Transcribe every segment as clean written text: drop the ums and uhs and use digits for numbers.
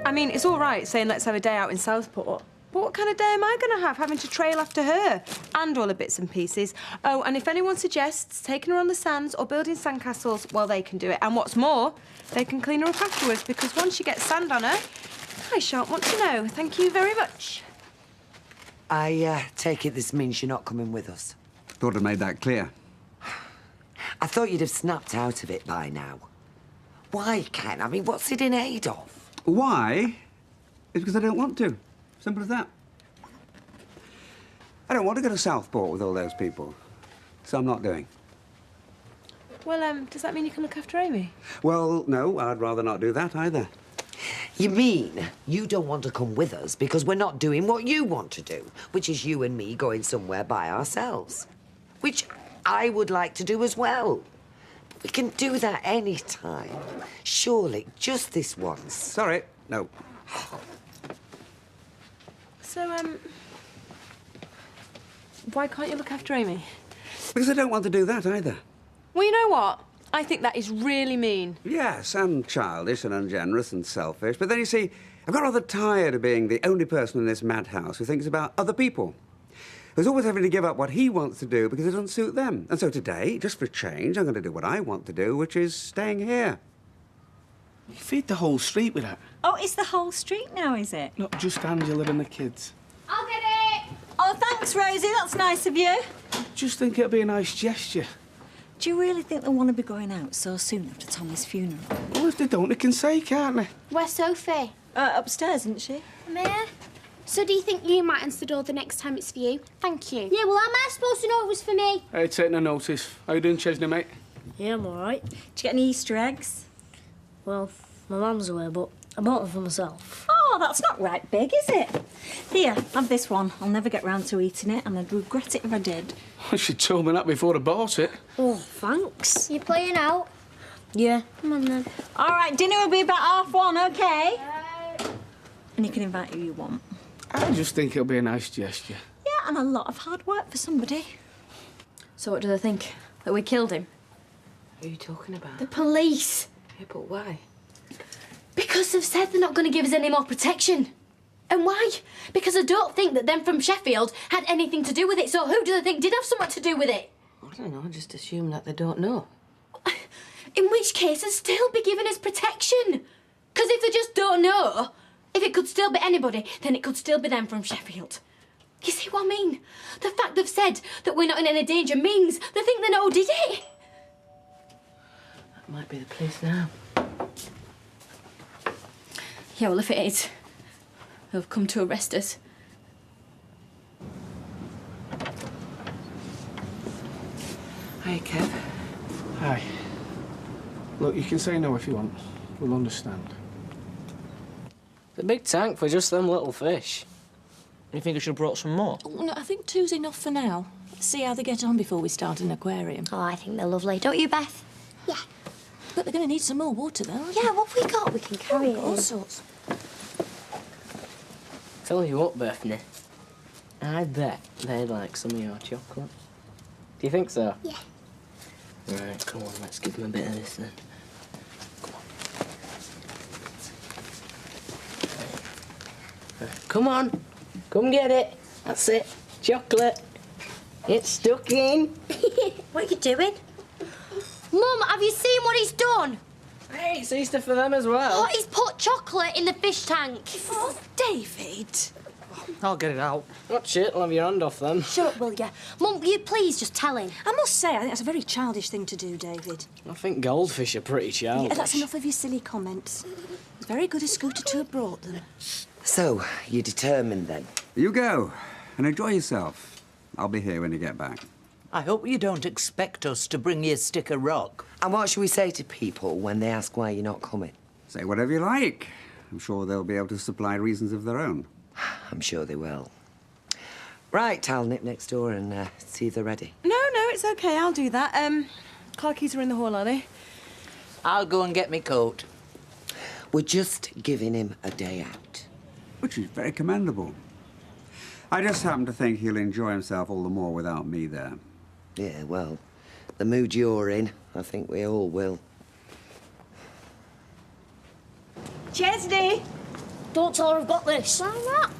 I mean, it's all right saying let's have a day out in Southport, but what kind of day am I going to have, having to trail after her? And all the bits and pieces. Oh, and if anyone suggests taking her on the sands or building sandcastles, well, they can do it. And what's more, they can clean her up afterwards, because once she gets sand on her, I shan't want to know. Thank you very much. I take it this means you're not coming with us. Thought I made that clear. I thought you'd have snapped out of it by now. Why, Ken? I mean, what's it in aid of? Why? It's because I don't want to. Simple as that. I don't want to go to Southport with all those people, so I'm not doing. Well, does that mean you can look after Amy? Well, no, I'd rather not do that either. You mean you don't want to come with us because we're not doing what you want to do, which is you and me going somewhere by ourselves, which I would like to do as well. But we can do that any time. Surely, just this once. Sorry, no. So, why can't you look after Amy? Because I don't want to do that either. Well, you know what? I think that is really mean. Yes, and childish and ungenerous and selfish. But then, you see, I've got rather tired of being the only person in this madhouse who thinks about other people. Who's always having to give up what he wants to do because it doesn't suit them. And so today, just for a change, I'm going to do what I want to do, which is staying here. You feed the whole street with that. Oh, it's the whole street now, is it? Not just Angela and the kids. I'll get it! Oh, thanks, Rosie. That's nice of you. Just think it'd be a nice gesture. Do you really think they'll want to be going out so soon after Tommy's funeral? Well, if they don't, they can say, can't they? Where's Sophie? Upstairs, isn't she? Maya? So do you think you might answer the door the next time it's for you? Thank you. Yeah, well, how am I supposed to know it was for me? Hey, take no notice. How you doing, Chesney, mate? Yeah, I'm all right. Did you get any Easter eggs? Well, my mum's away, but I bought them for myself. Oh, that's not right big, is it? Here, have this one. I'll never get round to eating it, and I'd regret it if I did. She told me that before I bought it. Oh, thanks. You playing out? Yeah. Come on, then. All right, dinner will be about 1:30, OK? And you can invite who you want. I just think it'll be a nice gesture. Yeah, and a lot of hard work for somebody. So what do they think? That we killed him? Who are you talking about? The police. Yeah, but why? Because they've said they're not going to give us any more protection. And why? Because I don't think that them from Sheffield had anything to do with it. So who do they think did have something to do with it? I don't know, just assume that they don't know. In which case, they'd still be giving us protection. Because if they just don't know, if it could still be anybody, then it could still be them from Sheffield. You see what I mean? The fact they've said that we're not in any danger means they think they know who did it. That might be the police now. Yeah, well, if it is, they'll come to arrest us. Hi, Kev. Hi. Look, you can say no if you want. We'll understand. The big tank for just them little fish. You think I should have brought some more? Oh, no, I think two's enough for now. Let's see how they get on before we start an aquarium. Oh, I think they're lovely. Don't you, Beth? Yeah. But they're going to need some more water, though. Yeah, what have we got? We can carry it. All sorts. Tell you what, Bethany. I bet they'd like some of your chocolate. Do you think so? Yeah. Right, come on, let's give them a bit of this then. Come on. Come get it. That's it. Chocolate. It's stuck in. What are you doing? Mum, have you seen what he's done? Hey, it's Easter for them as well. Oh, he's put chocolate in the fish tank. Oh, David. I'll get it out. Watch it, I'll have your hand off them. Shut up, will you? Mum, will you please just tell him? I must say, I think that's a very childish thing to do, David. I think goldfish are pretty childish. Yeah, that's enough of your silly comments. It's very good of Scooter to have brought them. So, you're determined then? You go and enjoy yourself. I'll be here when you get back. I hope you don't expect us to bring you a stick of rock. And what should we say to people when they ask why you're not coming? Say whatever you like. I'm sure they'll be able to supply reasons of their own. I'm sure they will. Right, I'll nip next door and see if they're ready. No, it's OK. I'll do that. Car keys are in the hall, are they? I'll go and get me coat. We're just giving him a day out. Which is very commendable. I just happen to think he'll enjoy himself all the more without me there. Yeah, well, the mood you're in, I think we all will. Chesney! Don't tell her I've got this. Why not?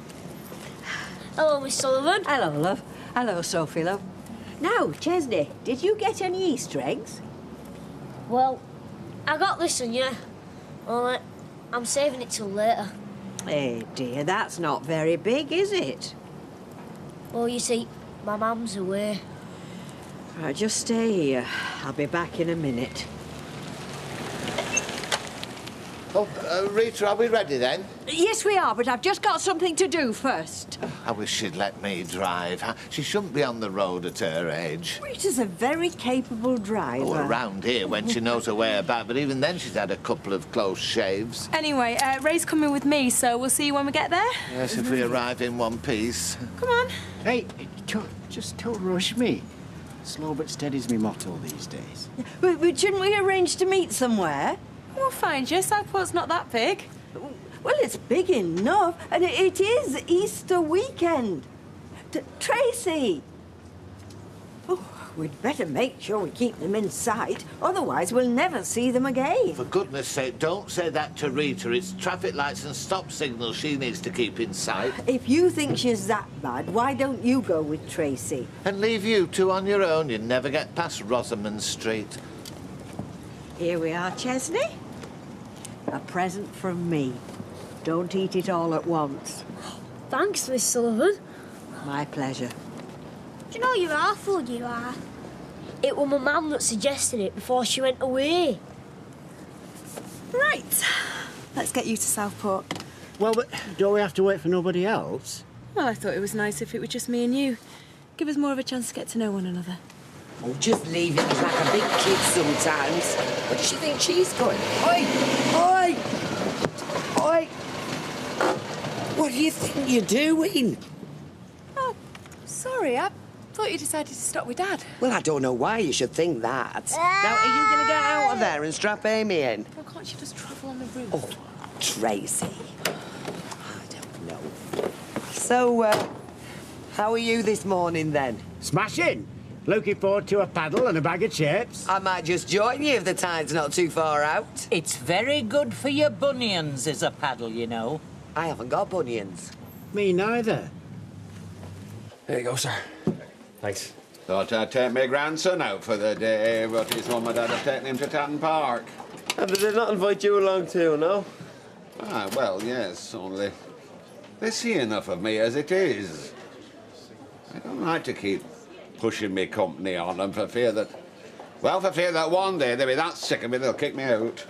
Hello, Miss Sullivan. Hello, love. Hello, Sophie, love. Now, Chesney, did you get any Easter eggs? Well, I got this one, yeah. Only I'm saving it till later. Eh, dear, that's not very big, is it? Well, you see, my mum's away. Right, just stay here. I'll be back in a minute. Oh, Rita, are we ready then? Yes, we are, but I've just got something to do first. I wish she'd let me drive. She shouldn't be on the road at her age. Rita's a very capable driver. Oh, around here when she knows her way about, but even then she's had a couple of close shaves. Anyway, Ray's coming with me, so we'll see you when we get there. Yes, if we arrive in one piece. Come on. Hey, just don't rush me. Slow but steady's my motto these days. But shouldn't we arrange to meet somewhere? We'll find you. Southport's not that big. Well, it's big enough, and it is Easter weekend. Tracy! Oh, we'd better make sure we keep them in sight, otherwise we'll never see them again. For goodness sake, don't say that to Rita. It's traffic lights and stop signals she needs to keep in sight. If you think she's that bad, why don't you go with Tracy? And leave you two on your own. You'd never get past Rosamond Street. Here we are, Chesney. A present from me. Don't eat it all at once. Thanks, Miss Sullivan. My pleasure. Do you know you're awful, you are? It was my mum that suggested it before she went away. Right. Let's get you to Southport. Well, but don't we have to wait for nobody else? Well, I thought it was nice if it were just me and you. Give us more of a chance to get to know one another. Oh, just leave it. He's like a big kid sometimes. Where does she think she's going? Oi! Oi! Oi! What do you think you're doing? Oh, sorry. I thought you decided to stop with Dad. Well, I don't know why you should think that. Now, are you going to get out of there and strap Amy in? Well, can't you just travel on the roof? Oh, Tracy. I don't know. So, how are you this morning, then? Smashing! Looking forward to a paddle and a bag of chips. I might just join you if the tide's not too far out. It's very good for your bunions as a paddle, you know. I haven't got bunions. Me neither. There you go, sir. Thanks. Thought I'd take my grandson out for the day, but his mum and dad have taken him to Tatton Park. And did they not invite you along too, no? Ah, well, yes, only they see enough of me as it is. I don't like to keep pushing me company on them for fear that one day they'll be that sick of me they'll kick me out.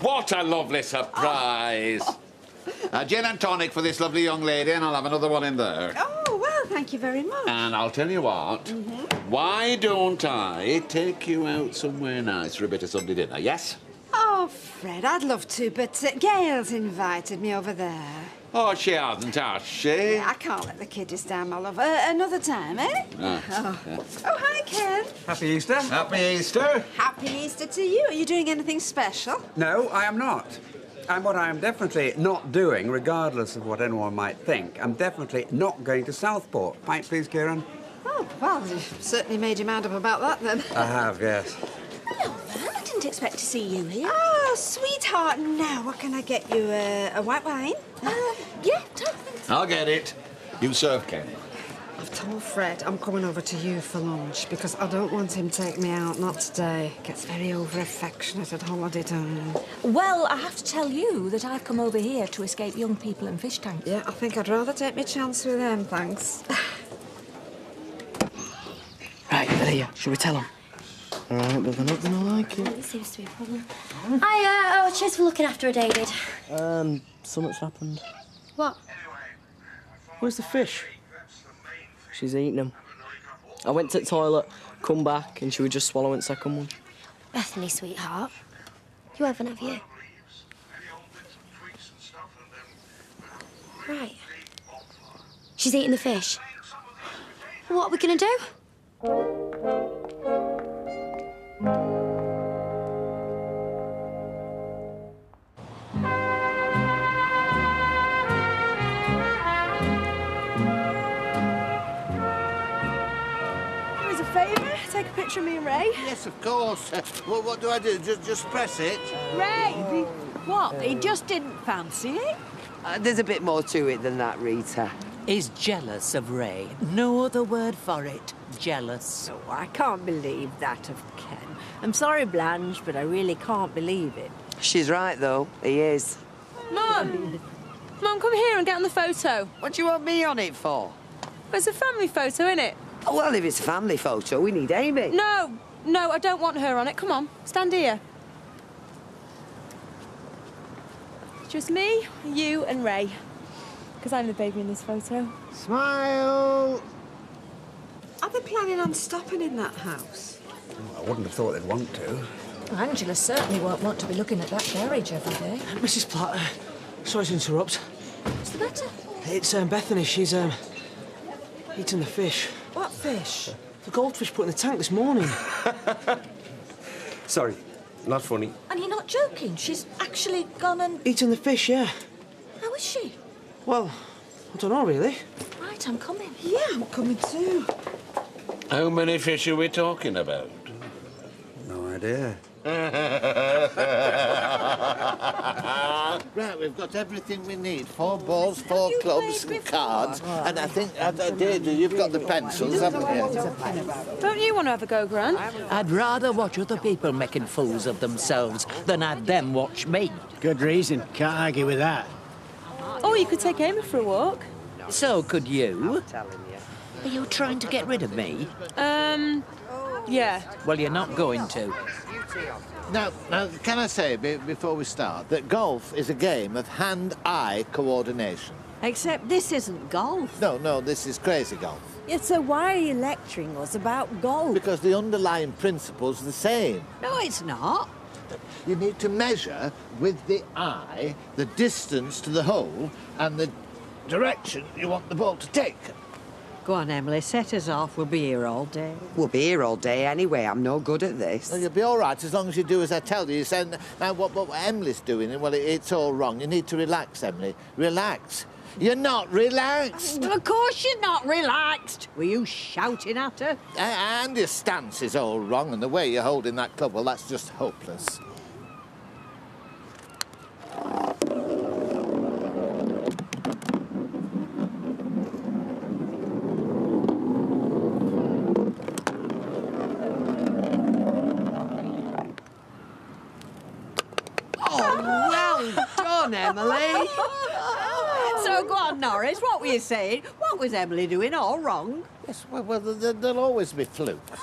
What a lovely surprise! Gin and tonic for this lovely young lady, and I'll have another one in there. Oh, well, thank you very much. And I'll tell you what, why don't I take you out somewhere nice for a bit of Sunday dinner, yes? Oh, Fred, I'd love to, but Gail's invited me over there. Oh, she hasn't, has she? Yeah, I can't let the kiddies down, my love. Another time, eh? Yeah. Oh, hi, Ken. Happy Easter. Happy Easter. Happy Easter to you. Are you doing anything special? No, I am not. And what I am definitely not doing, regardless of what anyone might think, I'm definitely not going to Southport. Pint, please, Kieran. Oh, well, you certainly made your mind up about that, then. I have, yes. Hello, then. I didn't expect to see you here. Oh, sweetheart, now, what can I get you? A white wine? Yeah, totally. I'll get it. You serve, Ken. I've told Fred I'm coming over to you for lunch because I don't want him to take me out, not today. Gets very over-affectionate at holiday time. Well, I have to tell you that I've come over here to escape young people in fish tanks. Yeah, I think I'd rather take my chance with them, thanks. Right, they're here. Shall we tell them? All right, but they're not going to like it. It seems to be a problem. Cheers for looking after her, David. Something's happened. What? Where's the fish? She's eating them. I went to the toilet, come back, and she was just swallowing the second one. Bethany, sweetheart. You haven't, have you? Right. She's eating the fish. What are we going to do? Take a picture of me and Ray? Yes, of course. Well, what do I do? Just press it? Ray! What? He just didn't fancy it? There's a bit more to it than that, Rita. Is jealous of Ray. No other word for it. Jealous. Oh, I can't believe that of Ken. I'm sorry, Blanche, but I really can't believe it. She's right, though. He is. Mum! Mum, come here and get on the photo. What do you want me on it for? It's a family photo, isn't it? Oh, well, if it's a family photo, we need Amy. No, I don't want her on it. Come on, stand here. Just me, you and Ray. Because I'm the baby in this photo. Smile! Are they planning on stopping in that house? I wouldn't have thought they'd want to. Angela certainly won't want to be looking at that garage every day. Mrs. Platt, sorry to interrupt. What's the matter? It's Bethany. She's eating the fish. What fish? The goldfish put in the tank this morning. Sorry, not funny. And you're not joking? She's actually gone and... Eating the fish, yeah. How is she? Well, I don't know, really. Right, I'm coming. Yeah, I'm coming too. How many fish are we talking about? No idea. Right, we've got everything we need. 4 balls, 4 clubs and cards. And I think, Deirdre, you've got the pencils, haven't you? Don't you want to have a go, Gran? I'd rather watch other people making fools of themselves than have them watch me. Good reason. Can't argue with that. Or you could take Amy for a walk. So could you. Are you trying to get rid of me? Yeah. Well, you're not going to. Now, can I say, before we start, that golf is a game of hand-eye coordination? Except this isn't golf. No, this is crazy golf. Yeah, so why are you lecturing us about golf? Because the underlying principle's the same. No, it's not. You need to measure with the eye the distance to the hole and the direction you want the ball to take. Go on, Emily, set us off. We'll be here all day. We'll be here all day anyway. I'm no good at this. Well, you'll be all right as long as you do as I tell you. Now, what Emily's doing, well, it's all wrong. You need to relax, Emily. Relax. You're not relaxed. Of course you're not relaxed. Were you shouting at her? And your stance is all wrong, and the way you're holding that club, well, that's just hopeless. Emily. So go on, Norris, what were you saying? What was Emily doing all wrong? Yes, well there'll always be flukes.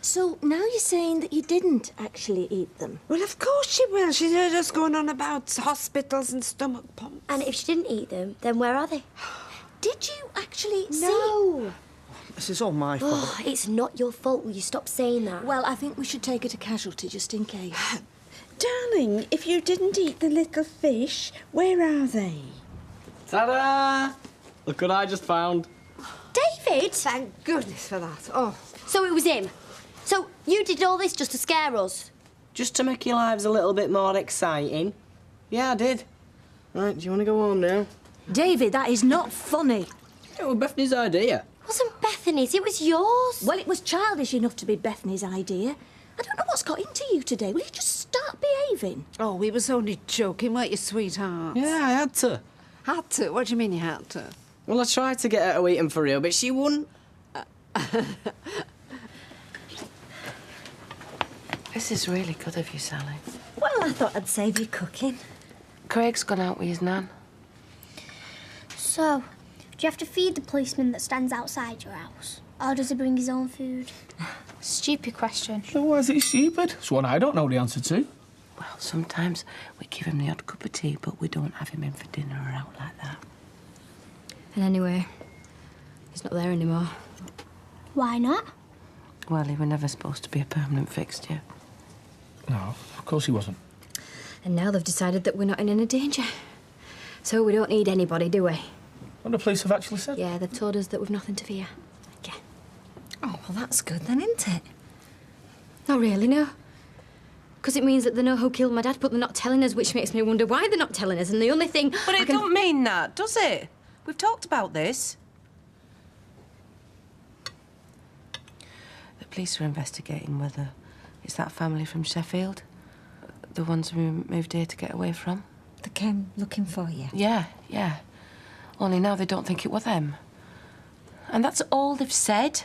So now you're saying that you didn't actually eat them? Well, of course she will. She's heard us going on about hospitals and stomach pumps. And if she didn't eat them, then where are they? Did you actually No. This is all my fault. Oh, it's not your fault. Will you stop saying that? Well, I think we should take her to casualty just in case. Darling, if you didn't eat the little fish, where are they? Ta-da! Look what I just found. David! Thank goodness for that. Oh. So it was him. So you did all this just to scare us? Just to make your lives a little bit more exciting. Yeah, I did. Right, do you want to go home now? David, that is not funny. It was Bethany's idea. It wasn't Bethany's, it was yours. Well, it was childish enough to be Bethany's idea. I don't know what's got into you today. Will you just start behaving? Oh, we was only joking, weren't you, sweetheart? Yeah, I had to. Had to? What do you mean you had to? Well, I tried to get her to eat them for real, but she wouldn't. This is really good of you, Sally. Well, I thought I'd save you cooking. Craig's gone out with his nan. So, do you have to feed the policeman that stands outside your house? Or does he bring his own food? Stupid question. So why is it stupid? It's one I don't know the answer to. Well, sometimes we give him the odd cup of tea, but we don't have him in for dinner or out like that. And anyway, he's not there anymore. Why not? Well, he were never supposed to be a permanent fixture. No, of course he wasn't. And now they've decided that we're not in any danger. So we don't need anybody, do we? What the police have actually said? Yeah, they've told us that we've nothing to fear. Yeah. Oh, well, that's good then, isn't it? Not really, no. Because it means that they know who killed my dad, but they're not telling us, which makes me wonder why they're not telling us. And the only thing... But it don't mean that, does it? We've talked about this. The police are investigating whether it's that family from Sheffield, the ones we moved here to get away from. They came looking for you? Yeah, yeah. Only now they don't think it was them. And that's all they've said.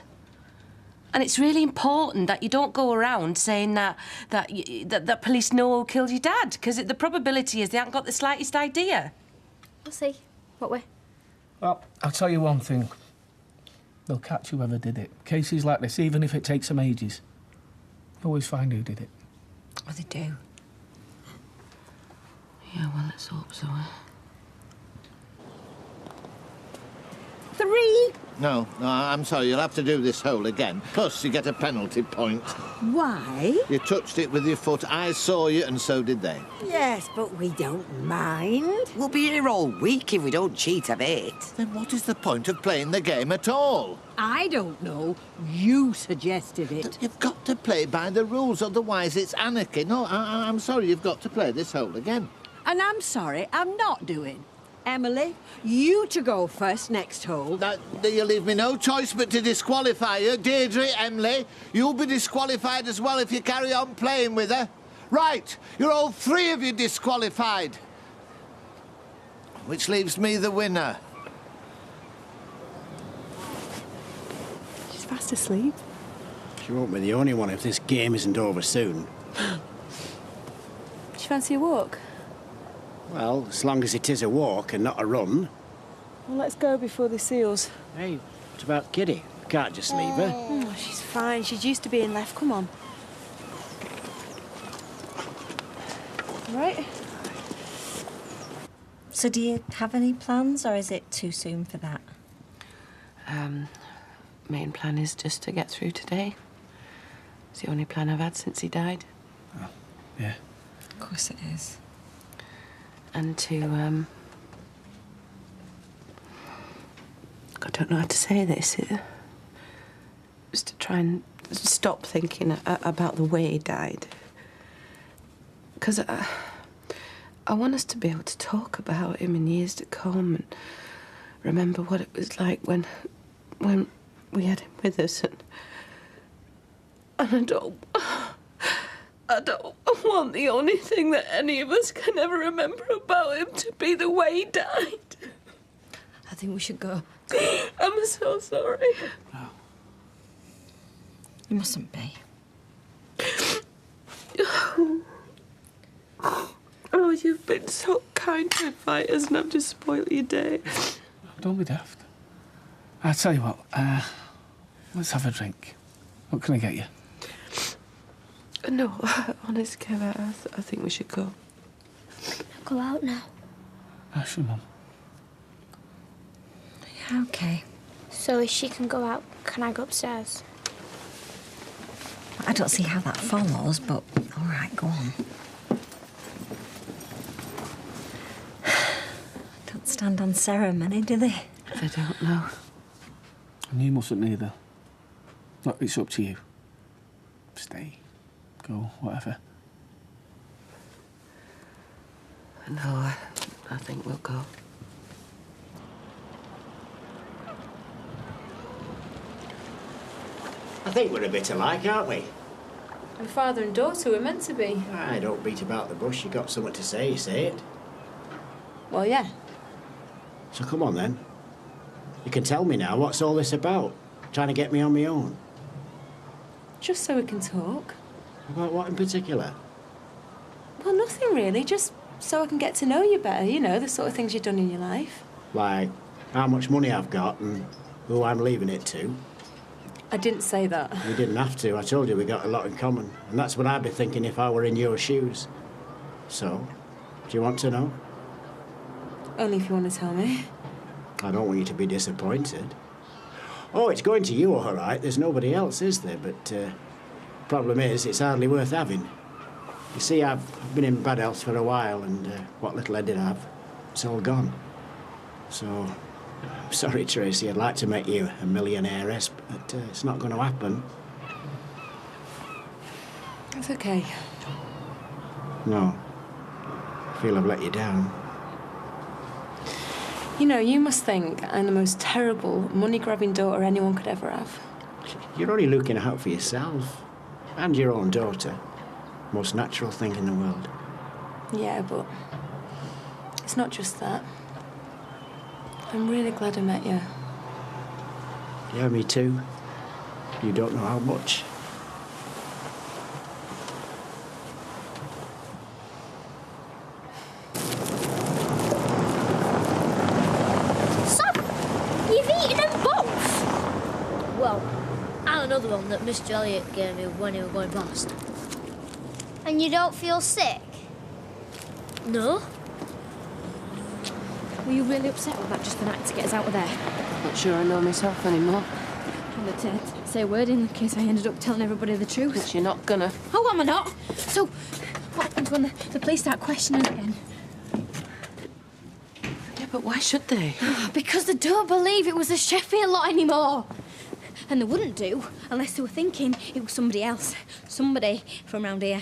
And it's really important that you don't go around saying that police know who killed your dad, because the probability is they haven't got the slightest idea. We'll see. What way? Well, I'll tell you one thing. They'll catch whoever did it. Cases like this, even if it takes them ages, you always find who did it. Oh, they do. Yeah, well, let's hope so. 3. No, I'm sorry, you'll have to do this hole again. Plus, you get a penalty point. Why? You touched it with your foot. I saw you, and so did they. Yes, but we don't mind. We'll be here all week if we don't cheat a bit. Then what is the point of playing the game at all? I don't know. You suggested it. You've got to play by the rules, otherwise it's anarchy. No, I'm sorry, you've got to play this hole again. And I'm sorry, I'm not doing. Emily, you to go first next hole. You leave me no choice but to disqualify you. Deirdre, Emily, you'll be disqualified as well if you carry on playing with her. Right, you're all 3 of you disqualified. Which leaves me the winner. She's fast asleep. She won't be the only one if this game isn't over soon. Do you fancy a walk? Well, as long as it is a walk and not a run. Well, let's go before they see us. Hey, what about Kitty? We can't just leave her. Oh, she's fine. She's used to being left. Come on. Right. So do you have any plans, or is it too soon for that? Main plan is just to get through today. It's the only plan I've had since he died. Oh, yeah. Of course it is. And to, I don't know how to say this. Just to try and stop thinking about the way he died. Because I want us to be able to talk about him in years to come and remember what it was like when we had him with us. And I don't want the only thing that any of us can ever remember about him to be the way he died. I think we should go. I'm so sorry. No. You mustn't be. Oh, you've been so kind to invite us and I've just spoiled your day. Don't be daft. I'll tell you what, let's have a drink. What can I get you? No, honestly, Kev, I think we should go. Go out now. Ask your mum. Yeah, OK. So if she can go out, can I go upstairs? I don't see how that follows, but all right, go on. Don't stand on ceremony, do they? They don't know. And you mustn't either. Look, it's up to you. Stay. Go, whatever. No, I think we'll go. I think we're a bit alike, aren't we? And father and daughter were meant to be. I don't beat about the bush. You got something to say, you say it. Well, yeah. So come on, then. You can tell me now, what's all this about? Trying to get me on my own? Just so we can talk. About what in particular? Well, nothing really. Just so I can get to know you better, you know, the sort of things you've done in your life. Like, how much money I've got and who I'm leaving it to. I didn't say that. You didn't have to. I told you we got a lot in common. And that's what I'd be thinking if I were in your shoes. So, do you want to know? Only if you want to tell me. I don't want you to be disappointed. Oh, it's going to you all right. There's nobody else, is there? But problem is, it's hardly worth having. You see, I've been in bad health for a while, and what little I did have, it's all gone. So, I'm sorry, Tracy. I'd like to make you a millionairess, but it's not going to happen. It's okay. No. I feel I've let you down. You know, you must think I'm the most terrible, money-grabbing daughter anyone could ever have. You're only looking out for yourself and your own daughter. Most natural thing in the world. Yeah, but It's not just that. I'm really glad I met you. Yeah, me too. You don't know how much. Sam, you've eaten them both? Well, and another one that Mr. Elliot gave me when he was going past. And you don't feel sick? No. Were you really upset with that just the night to get us out of there? Not sure I know myself anymore. And the say a word in case I ended up telling everybody the truth. But you're not gonna. Oh, am I not? So, what happens when the police start questioning again? Yeah, but why should they? Because they don't believe it was the Sheffield lot anymore. And they wouldn't do unless they were thinking it was somebody else. Somebody from round here.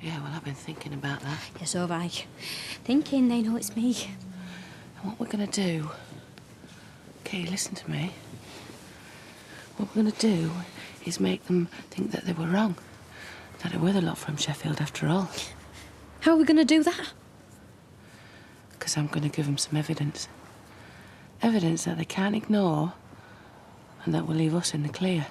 Yeah, well, I've been thinking about that. Yeah, so have I. Thinking they know it's me. And what we're gonna do... Okay, listen to me. What we're gonna do is make them think that they were wrong. That it were the lot from Sheffield after all. How are we going to do that? Because I'm gonna give them some evidence. Evidence that they can't ignore and that will leave us in the clear.